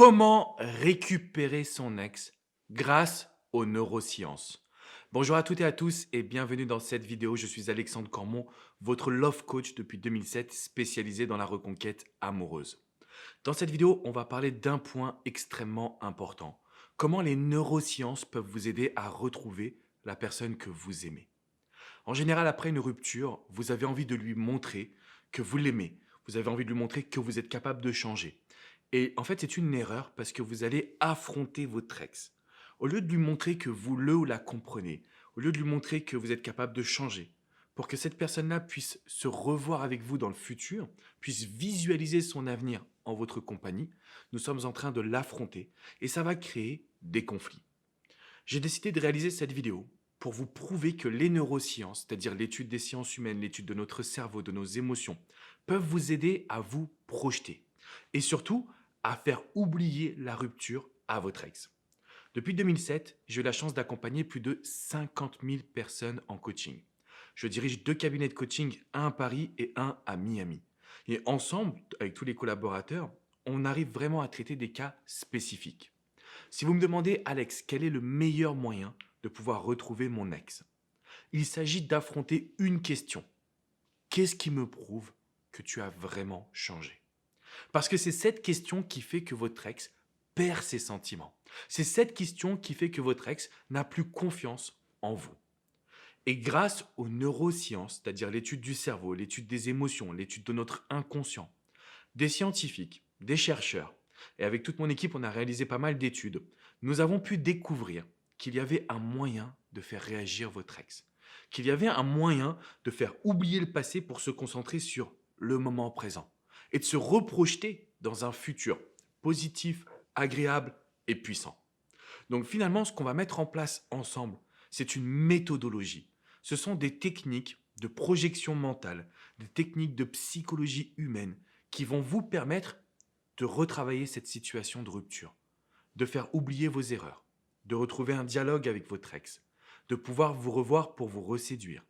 Comment récupérer son ex grâce aux neurosciences? Bonjour à toutes et à tous et bienvenue dans cette vidéo. Je suis Alexandre Cormon, votre love coach depuis 2007 spécialisé dans la reconquête amoureuse. Dans cette vidéo, on va parler d'un point extrêmement important. Comment les neurosciences peuvent vous aider à retrouver la personne que vous aimez. En général, après une rupture, vous avez envie de lui montrer que vous l'aimez. Vous avez envie de lui montrer que vous êtes capable de changer. Et en fait, c'est une erreur parce que vous allez affronter votre ex. Au lieu de lui montrer que vous le ou la comprenez, au lieu de lui montrer que vous êtes capable de changer, pour que cette personne-là puisse se revoir avec vous dans le futur, puisse visualiser son avenir en votre compagnie, nous sommes en train de l'affronter et ça va créer des conflits. J'ai décidé de réaliser cette vidéo pour vous prouver que les neurosciences, c'est-à-dire l'étude des sciences humaines, l'étude de notre cerveau, de nos émotions, peuvent vous aider à vous projeter et surtout à faire oublier la rupture à votre ex. Depuis 2007, j'ai eu la chance d'accompagner plus de 50 000 personnes en coaching. Je dirige 2 cabinets de coaching, un à Paris et un à Miami. Et ensemble, avec tous les collaborateurs, on arrive vraiment à traiter des cas spécifiques. Si vous me demandez, Alex, quel est le meilleur moyen de pouvoir retrouver mon ex? Il s'agit d'affronter une question. Qu'est-ce qui me prouve que tu as vraiment changé? Parce que c'est cette question qui fait que votre ex perd ses sentiments. C'est cette question qui fait que votre ex n'a plus confiance en vous. Et grâce aux neurosciences, c'est-à-dire l'étude du cerveau, l'étude des émotions, l'étude de notre inconscient, des scientifiques, des chercheurs, et avec toute mon équipe, on a réalisé pas mal d'études, nous avons pu découvrir qu'il y avait un moyen de faire réagir votre ex, qu'il y avait un moyen de faire oublier le passé pour se concentrer sur le moment présent et de se reprojeter dans un futur positif, agréable et puissant. Donc finalement, ce qu'on va mettre en place ensemble, c'est une méthodologie. Ce sont des techniques de projection mentale, des techniques de psychologie humaine qui vont vous permettre de retravailler cette situation de rupture, de faire oublier vos erreurs, de retrouver un dialogue avec votre ex, de pouvoir vous revoir pour vous reséduire.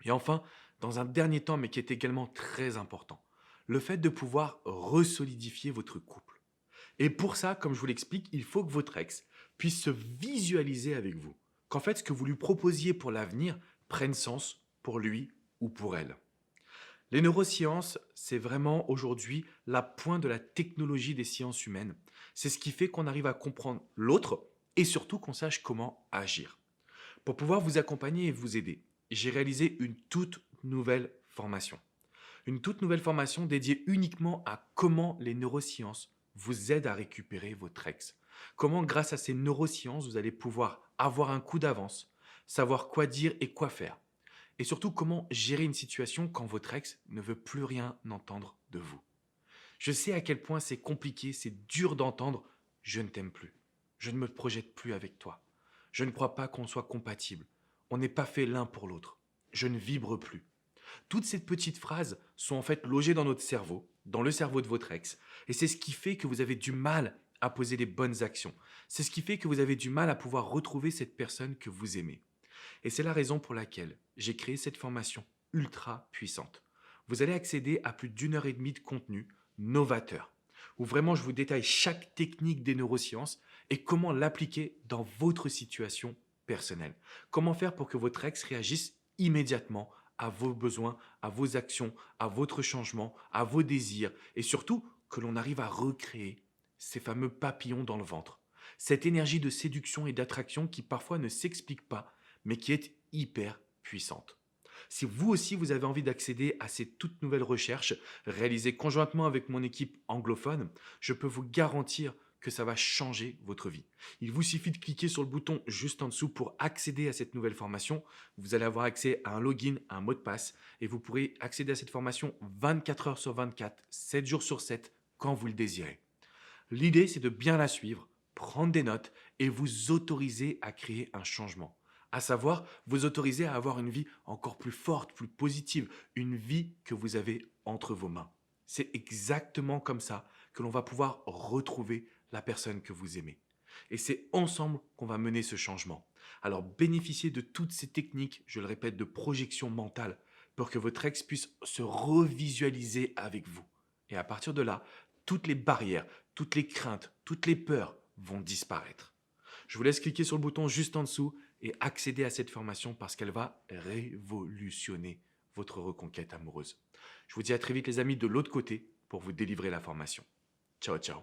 Et enfin, dans un dernier temps, mais qui est également très important, le fait de pouvoir resolidifier votre couple. Et pour ça, comme je vous l'explique, il faut que votre ex puisse se visualiser avec vous. Qu'en fait, ce que vous lui proposiez pour l'avenir prenne sens pour lui ou pour elle. Les neurosciences, c'est vraiment aujourd'hui la pointe de la technologie des sciences humaines. C'est ce qui fait qu'on arrive à comprendre l'autre et surtout qu'on sache comment agir. Pour pouvoir vous accompagner et vous aider, j'ai réalisé une toute nouvelle formation. Une toute nouvelle formation dédiée uniquement à comment les neurosciences vous aident à récupérer votre ex. Comment, grâce à ces neurosciences, vous allez pouvoir avoir un coup d'avance, savoir quoi dire et quoi faire. Et surtout, comment gérer une situation quand votre ex ne veut plus rien entendre de vous. Je sais à quel point c'est compliqué, c'est dur d'entendre « je ne t'aime plus, je ne me projette plus avec toi, je ne crois pas qu'on soit compatible, on n'est pas fait l'un pour l'autre, je ne vibre plus ». Toutes ces petites phrases sont en fait logées dans notre cerveau, dans le cerveau de votre ex, et c'est ce qui fait que vous avez du mal à poser les bonnes actions. C'est ce qui fait que vous avez du mal à pouvoir retrouver cette personne que vous aimez. Et c'est la raison pour laquelle j'ai créé cette formation ultra puissante. Vous allez accéder à plus d'une heure et demie de contenu novateur, où vraiment je vous détaille chaque technique des neurosciences et comment l'appliquer dans votre situation personnelle. Comment faire pour que votre ex réagisse immédiatement à vos besoins, à vos actions, à votre changement, à vos désirs et surtout que l'on arrive à recréer ces fameux papillons dans le ventre. Cette énergie de séduction et d'attraction qui parfois ne s'explique pas mais qui est hyper puissante. Si vous aussi vous avez envie d'accéder à ces toutes nouvelles recherches réalisées conjointement avec mon équipe anglophone, je peux vous garantir que ça va changer votre vie. Il vous suffit de cliquer sur le bouton juste en dessous pour accéder à cette nouvelle formation. Vous allez avoir accès à un login, à un mot de passe et vous pourrez accéder à cette formation 24 heures sur 24, 7 jours sur 7 quand vous le désirez. L'idée, c'est de bien la suivre, prendre des notes et vous autoriser à créer un changement. À savoir, vous autoriser à avoir une vie encore plus forte, plus positive, une vie que vous avez entre vos mains. C'est exactement comme ça que l'on va pouvoir retrouver la personne que vous aimez. Et c'est ensemble qu'on va mener ce changement. Alors bénéficiez de toutes ces techniques, je le répète, de projection mentale pour que votre ex puisse se revisualiser avec vous. Et à partir de là, toutes les barrières, toutes les craintes, toutes les peurs vont disparaître. Je vous laisse cliquer sur le bouton juste en dessous et accéder à cette formation parce qu'elle va révolutionner votre reconquête amoureuse. Je vous dis à très vite les amis de l'autre côté pour vous délivrer la formation. Ciao, ciao.